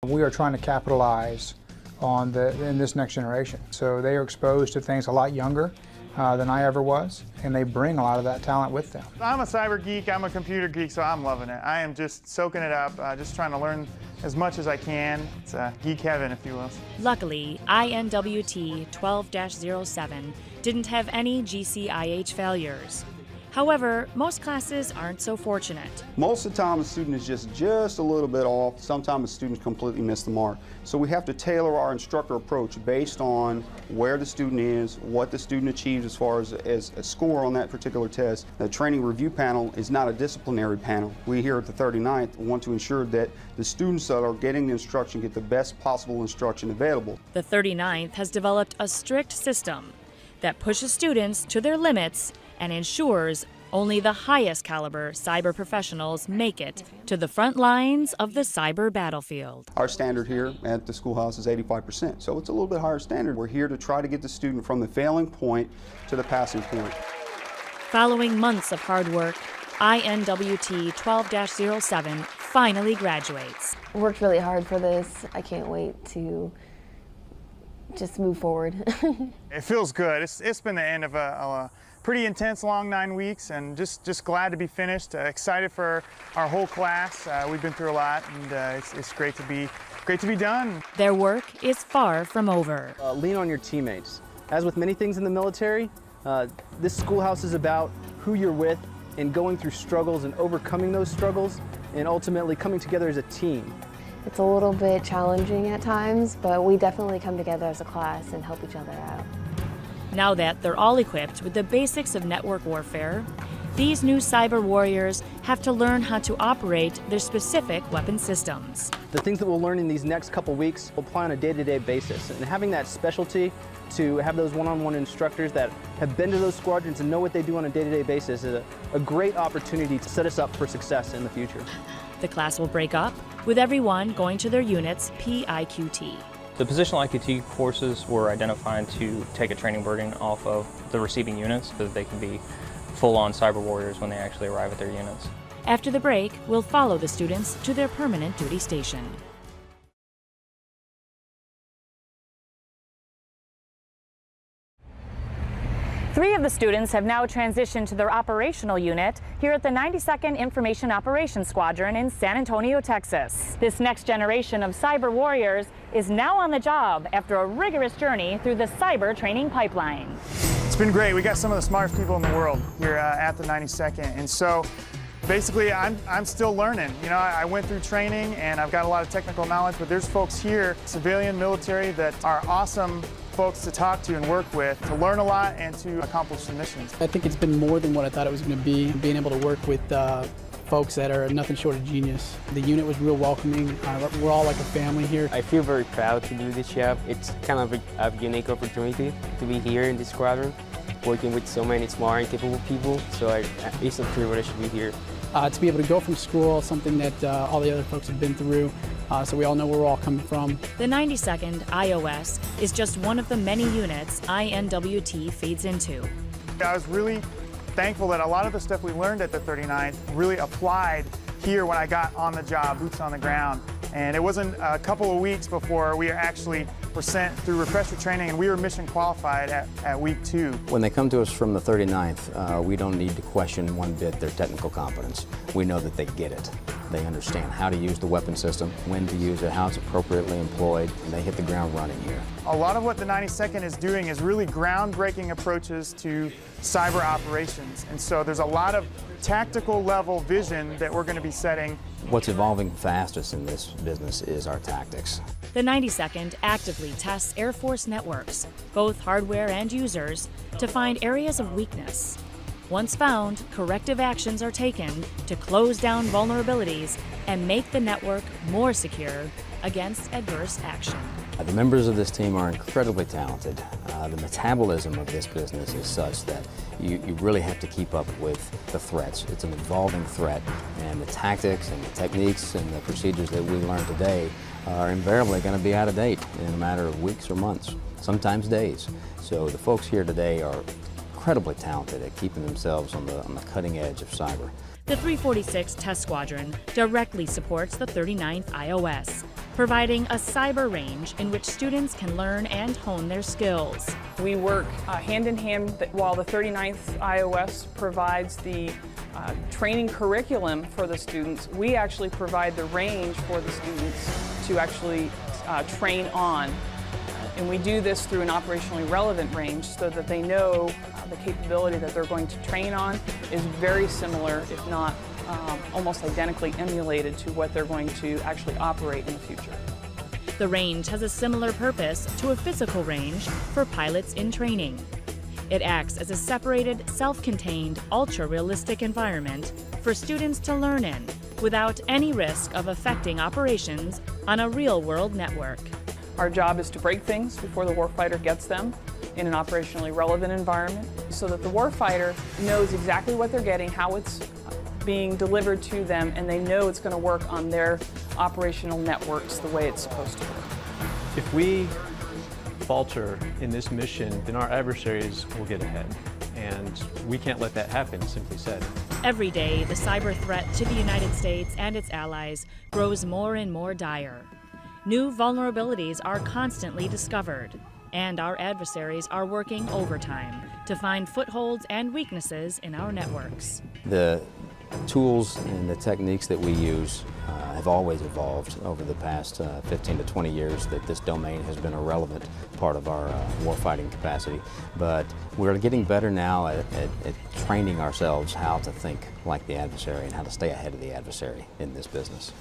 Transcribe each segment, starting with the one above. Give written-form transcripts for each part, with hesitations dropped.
We are trying to capitalize on in this next generation. So they are exposed to things a lot younger than I ever was, and they bring a lot of that talent with them. I'm a cyber geek, I'm a computer geek, so I'm loving it. I am just soaking it up, just trying to learn as much as I can. It's geek heaven, if you will. Luckily, INWT 12-07 didn't have any GCIH failures. However, most classes aren't so fortunate. Most of the time, a student is just a little bit off. Sometimes a student completely missed the mark. So we have to tailor our instructor approach based on where the student is, what the student achieves as far as a score on that particular test. The training review panel is not a disciplinary panel. We here at the 39th want to ensure that the students that are getting the instruction get the best possible instruction available. The 39th has developed a strict system that pushes students to their limits and ensures only the highest caliber cyber professionals make it to the front lines of the cyber battlefield. Our standard here at the schoolhouse is 85%, so it's a little bit higher standard. We're here to try to get the student from the failing point to the passing point. Following months of hard work, INWT 12-07 finally graduates. Worked really hard for this. I can't wait to just move forward. It feels good. It's been the end of a pretty intense long 9 weeks, and just glad to be finished. Excited for our whole class. We've been through a lot, and it's great to be done. Their work is far from over. Lean on your teammates. As with many things in the military, this schoolhouse is about who you're with and going through struggles and overcoming those struggles and ultimately coming together as a team. It's a little bit challenging at times, but we definitely come together as a class and help each other out. Now that they're all equipped with the basics of network warfare, these new cyber warriors have to learn how to operate their specific weapon systems. The things that we'll learn in these next couple weeks will apply on a day-to-day basis, and having that specialty to have those one-on-one instructors that have been to those squadrons and know what they do on a day-to-day basis is a great opportunity to set us up for success in the future. The class will break up, with everyone going to their unit's PIQT. The positional IQT courses were identified to take a training burden off of the receiving units so that they can be full-on cyber warriors when they actually arrive at their units. After the break, we'll follow the students to their permanent duty station. Three of the students have now transitioned to their operational unit here at the 92nd Information Operations Squadron in San Antonio, Texas. This next generation of cyber warriors is now on the job after a rigorous journey through the cyber training pipeline. It's been great. We got some of the smartest people in the world here at the 92nd, and so basically I'm still learning. You know, I went through training and I've got a lot of technical knowledge, but there's folks here, civilian, military, that are awesome folks to talk to and work with, to learn a lot and to accomplish the missions. I think it's been more than what I thought it was going to be, being able to work with folks that are nothing short of genius. The unit was real welcoming. We're all like a family here. I feel very proud to do this job. It's kind of a unique opportunity to be here in this squadron, working with so many smart and capable people, so it's a privilege to be here. To be able to go from school, something that all the other folks have been through, so we all know where we're all coming from. The 92nd IOS is just one of the many units INWT feeds into. I was really thankful that a lot of the stuff we learned at the 39th really applied here when I got on the job, boots on the ground. And it wasn't a couple of weeks before we actually were sent through refresher training, and we were mission qualified at week 2. When they come to us from the 39th, we don't need to question one bit their technical competence. We know that they get it. They understand how to use the weapon system, when to use it, how it's appropriately employed, and they hit the ground running here. A lot of what the 92nd is doing is really groundbreaking approaches to cyber operations. And so there's a lot of tactical level vision that we're going to be setting. What's evolving fastest in this business is our tactics. The 92nd actively tests Air Force networks, both hardware and users, to find areas of weakness. Once found, corrective actions are taken to close down vulnerabilities and make the network more secure against adverse action. The members of this team are incredibly talented. The metabolism of this business is such that you really have to keep up with the threats. It's an evolving threat, and the tactics and the techniques and the procedures that we learn today are invariably going to be out of date in a matter of weeks or months, sometimes days. So the folks here today are incredibly talented at keeping themselves on the cutting edge of cyber. The 346 Test Squadron directly supports the 39th IOS, providing a cyber range in which students can learn and hone their skills. We work hand in hand while the 39th IOS provides the training curriculum for the students. We actually provide the range for the students to actually train on. And we do this through an operationally relevant range so that they know the capability that they're going to train on is very similar, if not almost identically emulated to what they're going to actually operate in the future. The range has a similar purpose to a physical range for pilots in training. It acts as a separated, self-contained, ultra-realistic environment for students to learn in without any risk of affecting operations on a real-world network. Our job is to break things before the warfighter gets them in an operationally relevant environment so that the warfighter knows exactly what they're getting, how it's being delivered to them, and they know it's going to work on their operational networks the way it's supposed to work. If we falter in this mission, then our adversaries will get ahead. And we can't let that happen, simply said. Every day, the cyber threat to the United States and its allies grows more and more dire. New vulnerabilities are constantly discovered, and our adversaries are working overtime to find footholds and weaknesses in our networks. The tools and the techniques that we use have always evolved over the past 15 to 20 years that this domain has been a relevant part of our warfighting capacity. But we're getting better now at training ourselves how to think like the adversary and how to stay ahead of the adversary in this business.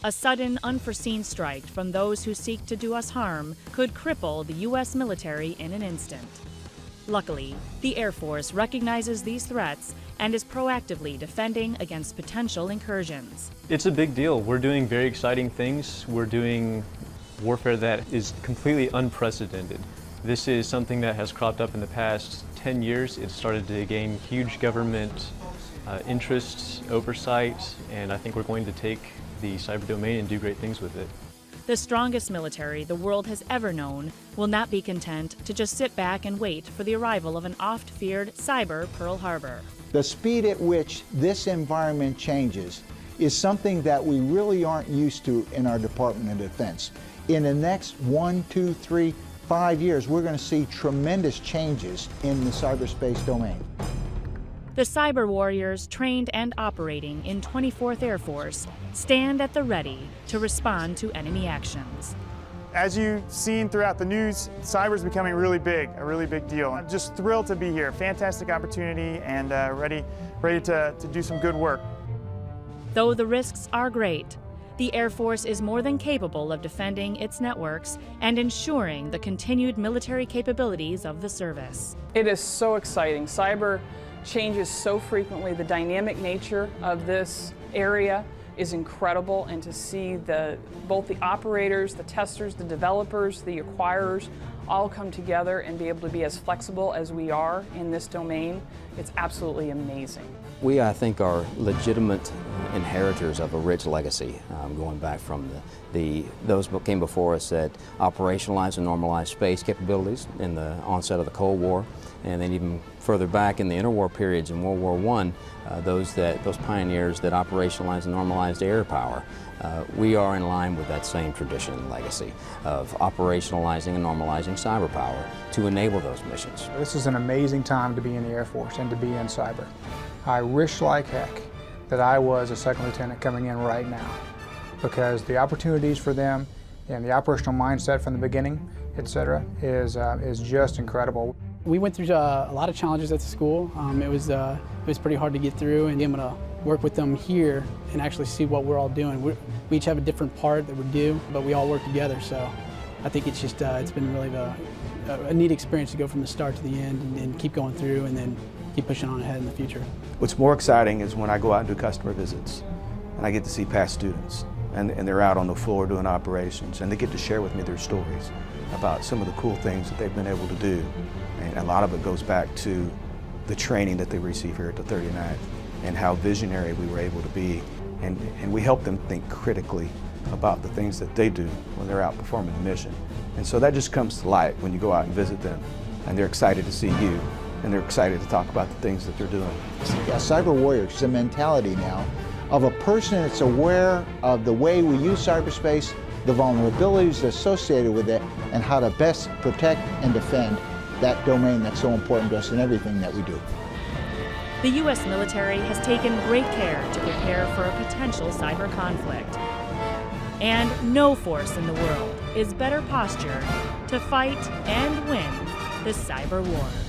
A sudden, unforeseen strike from those who seek to do us harm could cripple the U.S. military in an instant. Luckily, the Air Force recognizes these threats and is proactively defending against potential incursions. It's a big deal. We're doing very exciting things. We're doing warfare that is completely unprecedented. This is something that has cropped up in the past 10 years. It started to gain huge government interest, oversight, and I think we're going to take the cyber domain and do great things with it. The strongest military the world has ever known will not be content to just sit back and wait for the arrival of an oft-feared cyber Pearl Harbor. The speed at which this environment changes is something that we really aren't used to in our Department of Defense. In the next 1, 2, 3, 5 years, we're going to see tremendous changes in the cyberspace domain. The cyber warriors trained and operating in 24th Air Force stand at the ready to respond to enemy actions. As you've seen throughout the news, cyber is becoming a really big deal. I'm just thrilled to be here. Fantastic opportunity and ready to do some good work. Though the risks are great, the Air Force is more than capable of defending its networks and ensuring the continued military capabilities of the service. It is so exciting. Cyber changes so frequently. The dynamic nature of this area is incredible, and to see both the operators, the testers, the developers, the acquirers all come together and be able to be as flexible as we are in this domain, it's absolutely amazing. We, I think, are legitimate inheritors of a rich legacy, going back from those who came before us that operationalized and normalized space capabilities in the onset of the Cold War, and then even further back in the interwar periods in World War I, those pioneers that operationalized and normalized air power. We are in line with that same tradition and legacy of operationalizing and normalizing cyber power to enable those missions. This is an amazing time to be in the Air Force and to be in cyber. I wish like heck that I was a second lieutenant coming in right now, because the opportunities for them and the operational mindset from the beginning, etc., is just incredible. We went through a lot of challenges at the school. It was pretty hard to get through, and I'm going to work with them here and actually see what we're all doing. We each have a different part that we do, but we all work together. So I think it's just it's been really a neat experience to go from the start to the end and keep going through and then keep pushing on ahead in the future. What's more exciting is when I go out and do customer visits and I get to see past students and they're out on the floor doing operations and they get to share with me their stories about some of the cool things that they've been able to do. And a lot of it goes back to the training that they receive here at the 39th and how visionary we were able to be. And we help them think critically about the things that they do when they're out performing the mission. And so that just comes to light when you go out and visit them and they're excited to see you and they're excited to talk about the things that they're doing. A cyber warrior is a mentality now of a person that's aware of the way we use cyberspace, the vulnerabilities associated with it, and how to best protect and defend that domain that's so important to us in everything that we do. The U.S. military has taken great care to prepare for a potential cyber conflict. And no force in the world is better postured to fight and win the cyber war.